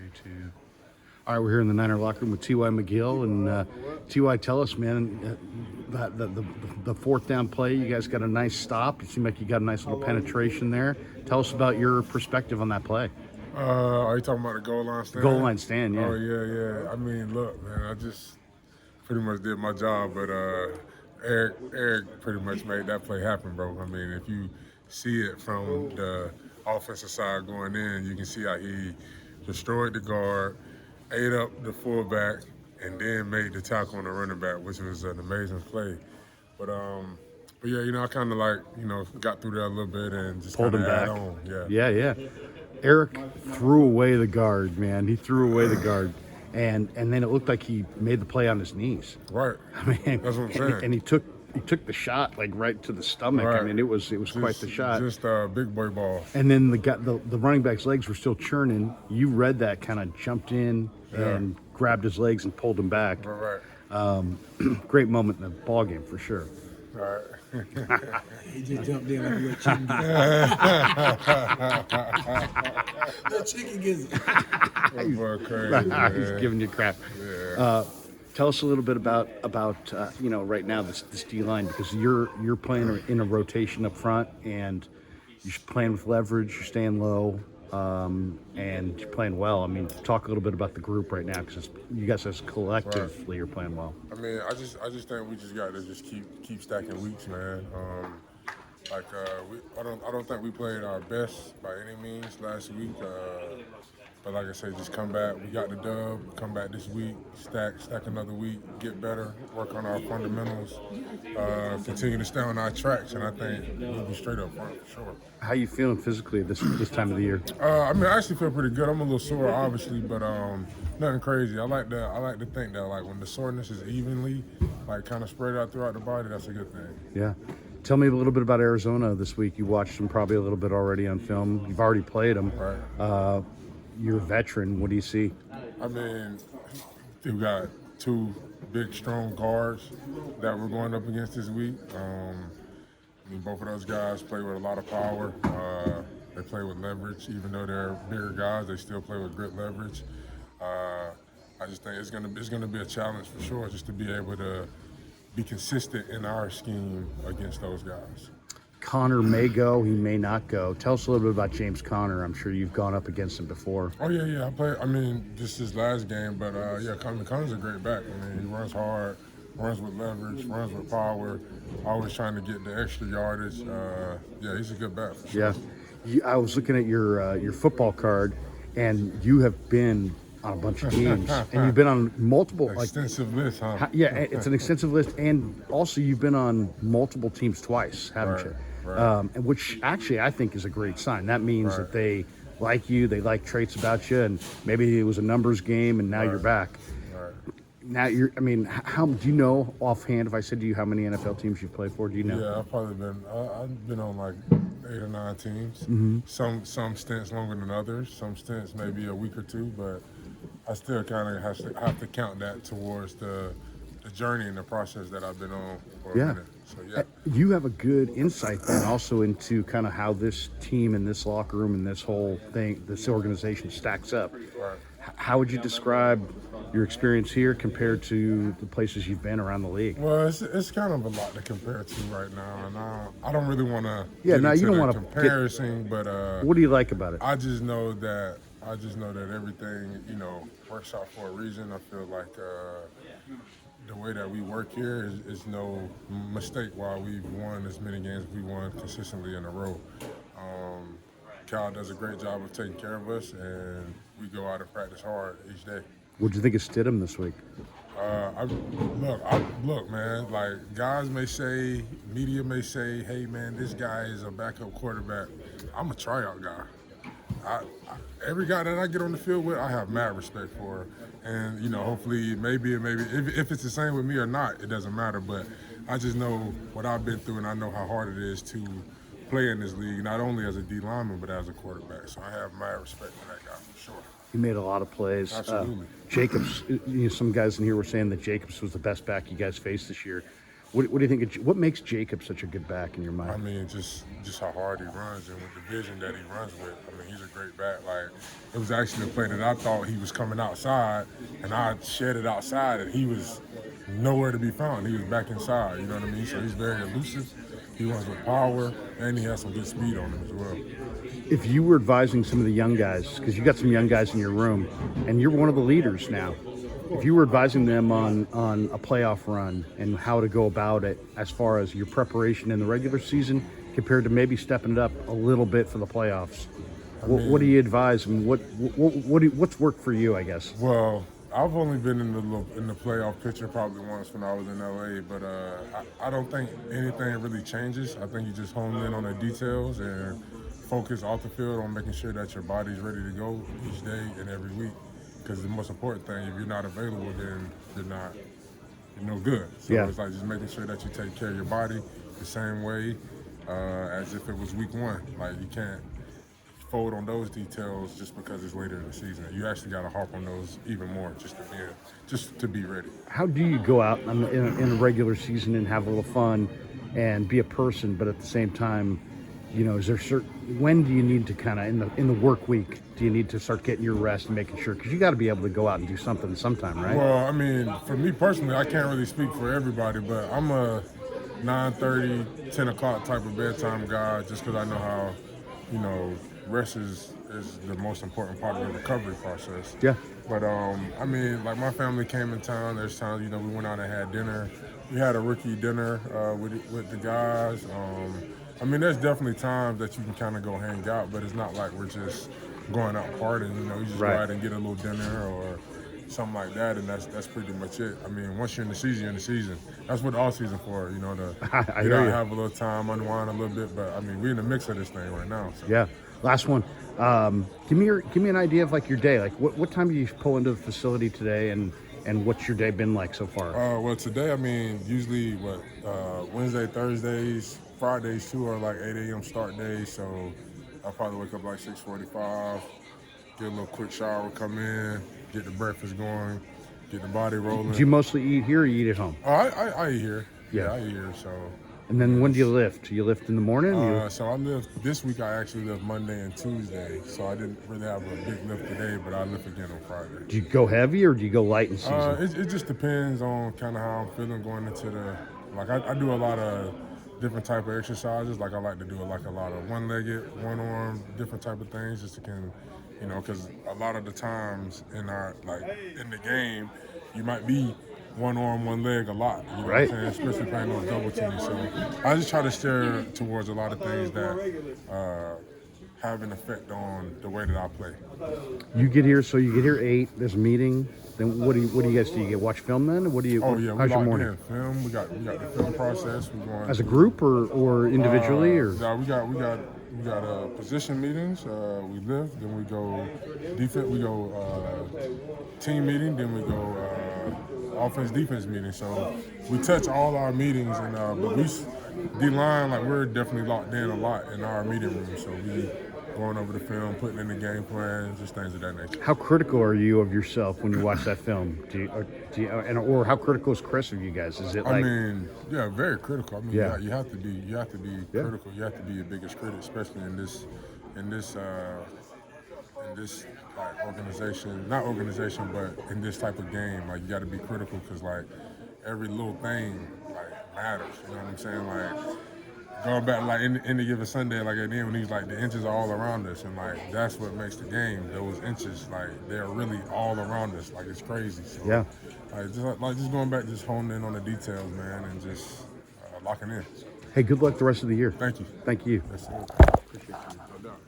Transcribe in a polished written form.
YouTube. All right, we're here in the Niner locker room with T.Y. McGill. And T.Y., tell us, man, the fourth down play, you guys got a nice stop. It seemed like you got a nice little penetration there. Tell us about your perspective on that play. Are you talking about the goal line stand? Goal line stand, yeah. Oh, yeah. I mean, look, man, I just pretty much did my job, but Eric pretty much made that play happen, bro. I mean, if you see it from the offensive side going in, you can see how he destroyed the guard, ate up the fullback, and then made the tackle on the running back, which was an amazing play. But yeah, I kind of got through that a little bit and just pulled him back. On. Yeah. Eric threw away the guard, man. He threw away the guard. And then it looked like he made the play on his knees. Right. I mean, that's what I'm saying. And he took the shot like right to the stomach. Right. I mean, it was quite the shot. Just a big boy ball. And then the running back's legs were still churning. You read that, kind of jumped in and grabbed his legs and pulled him back. Right. Great moment in the ball game for sure. All right. He just jumped in like a little chicken. Little chicken gives it. He's giving you crap. Yeah. Tell us a little bit about right now this D line, because you're playing in a rotation up front and you're playing with leverage. You're staying low. And you're playing well. I mean, talk a little bit about the group right now, because you guys as collectively are playing well. I mean, I just think we just got to just keep stacking weeks, man. I don't think we played our best by any means last week. But like I said, just come back. We got the dub. Come back this week. Stack another week. Get better. Work on our fundamentals. Continue to stay on our tracks, and I think we'll be straight up front for sure. How you feeling physically this time of the year? I mean, I actually feel pretty good. I'm a little sore, obviously, but nothing crazy. I like to think that when the soreness is evenly kind of spread out throughout the body, that's a good thing. Yeah. Tell me a little bit about Arizona this week. You watched them probably a little bit already on film. You've already played them. Right. You're a veteran. What do you see? I mean, we've got two big, strong guards that we're going up against this week. I mean, both of those guys play with a lot of power. They play with leverage. Even though they're bigger guys, they still play with great leverage. I just think it's gonna be a challenge for sure, just to be able to be consistent in our scheme against those guys. Connor may go, he may not go. Tell us a little bit about James Conner. I'm sure you've gone up against him before. Oh, yeah. I mean, this is his last game, but Connor's a great back. I mean, he runs hard, runs with leverage, runs with power, always trying to get the extra yardage. He's a good back for sure. Yeah. I was looking at your football card, and you have been on a bunch of teams, and you've been on multiple extensive list, huh? Yeah, it's an extensive list, and also you've been on multiple teams twice, haven't you? Right. Which actually I think is a great sign. That means that they like you, they like traits about you, and maybe it was a numbers game, and now you're back. Right. Now how do you know offhand? If I said to you how many NFL teams you've played for, do you know? Yeah, I've probably been. I've been on like 8 or 9 teams. Mm-hmm. Some stints longer than others. Some stints maybe a week or two, but I still kind of have to count that towards the journey and the process that I've been on for a minute. So, yeah. You have a good insight then also into kind of how this team and this locker room and this whole thing, this organization stacks up. Right. How would you describe your experience here compared to the places you've been around the league? Well, it's kind of a lot to compare to right now, and I don't really want to you don't want to comparison, but what do you like about it? I just know that everything works out for a reason. I feel like the way that we work here is no mistake why we've won as many games as we won consistently in a row. Cal does a great job of taking care of us, and we go out and practice hard each day. What do you think of Stidham this week? Look, man, like guys may say, media may say, hey, man, this guy is a backup quarterback. I'm a tryout guy. Every guy that I get on the field with, I have mad respect for. And, hopefully, maybe if it's the same with me or not, it doesn't matter. But I just know what I've been through, and I know how hard it is to play in this league, not only as a D lineman, but as a quarterback. So I have mad respect for that guy for sure. He made a lot of plays. Absolutely. Jacobs, some guys in here were saying that Jacobs was the best back you guys faced this year. What do you think? What makes Jacob such a good back in your I mind? mean, just how hard he runs and with the vision that he runs with. I mean, he's a great back. Like, it was actually a play that I thought he was coming outside, and I shed it outside, and he was nowhere to be found. He was back inside. You know what I mean? So he's very elusive. He runs with power, and he has some good speed on him as well. If you were advising some of the young guys, because you got some young guys in your room, and you're one of the leaders now, if you were advising them on a playoff run and how to go about it as far as your preparation in the regular season compared to maybe stepping it up a little bit for the playoffs, what do you advise and what's worked for you, I guess? Well, I've only been in the playoff picture probably once when I was in LA, but I don't think anything really changes. I think you just hone in on the details and focus off the field on making sure that your body's ready to go each day and every week. Because the most important thing, if you're not available, then you're no good. So Yeah. it's like just making sure that you take care of your body the same way as if it was week one. Like, you can't fold on those details just because it's later in the season. You actually got to harp on those even more just to be ready. How do you go out in a regular season and have a little fun and be a person, but at the same time, is there when do you need to kind of in the work week, do you need to start getting your rest and making sure, because you got to be able to go out and do something sometime, right? Well, I mean, for me personally, I can't really speak for everybody, but I'm a 9:30, 10 o'clock type of bedtime guy just because I know how, rest is the most important part of the recovery process. Yeah. But, I mean, like, my family came in town. There's times, we went out and had dinner. We had a rookie dinner with the guys. I mean, there's definitely times that you can kind of go hang out, but it's not like we're just going out partying. You just Right. go out and get a little dinner or something like that, and that's pretty much it. I mean, once you're in the season, you're in the season. That's what all season for, to I get hear out, you. have a little time, unwind a little bit. But I mean, we're in the mix of this thing right now. So. Yeah. Last one. Give me an idea of like your day. Like what time do you pull into the facility today, and what's your day been like so far? Well, today, I mean, usually Wednesday, Thursdays, Fridays too are like 8 a.m. start days. So I'll probably wake up like 6:45, get a little quick shower, come in, get the breakfast going, get the body rolling. Do you mostly eat here or you eat at home? Oh, I eat here. Yeah. I eat here. So. And then when do you lift? Do you lift in the morning? So I lift this week. I actually lift Monday and Tuesday. So I didn't really have a big lift today, but I lift again on Friday. Do you go heavy or do you go light in season? It just depends on kind of how I'm feeling going into I do a lot of different type of exercises. Like, I like to do a lot of one-legged, one-arm, different type of things just to because a lot of the times in the game, you might be one arm, one leg a lot. You know Right. what I'm saying? Especially playing those double teams. So I just try to steer towards a lot of things that have an effect on the way that I play. You get here 8. There's a meeting. Then what do you guys do? You get watch film then? What do you? Oh yeah, we how's your locked morning? in film. We got the film process. We're going As a group or individually or? No, we got position meetings. We lift, then we go defense. We go team meeting, then we go offense defense meeting. So we touch all our meetings, and but we D-line, like, we're definitely locked in a lot in our meeting room. So we going over the film, putting in the game plan, just things of that nature. How critical are you of yourself when you watch that film? Or how critical is Chris of you guys? Is it like? I mean, yeah, very critical. I mean, Yeah. you have to be critical. You have to be your biggest critic, especially in this like not organization, but in this type of game. Like, you got to be critical because, like, every little thing, like, matters. You know what I'm saying? Like, going back, like, in the given Sunday, like, at the end when he's like, the inches are all around us, and like, that's what makes the game. Those inches, like, they're really all around us. Like, it's crazy. So, Yeah. just going back, just honing in on the details, man, and just locking in. Hey, good luck the rest of the year. Thank you. Thank you. That's it. Appreciate you. No doubt.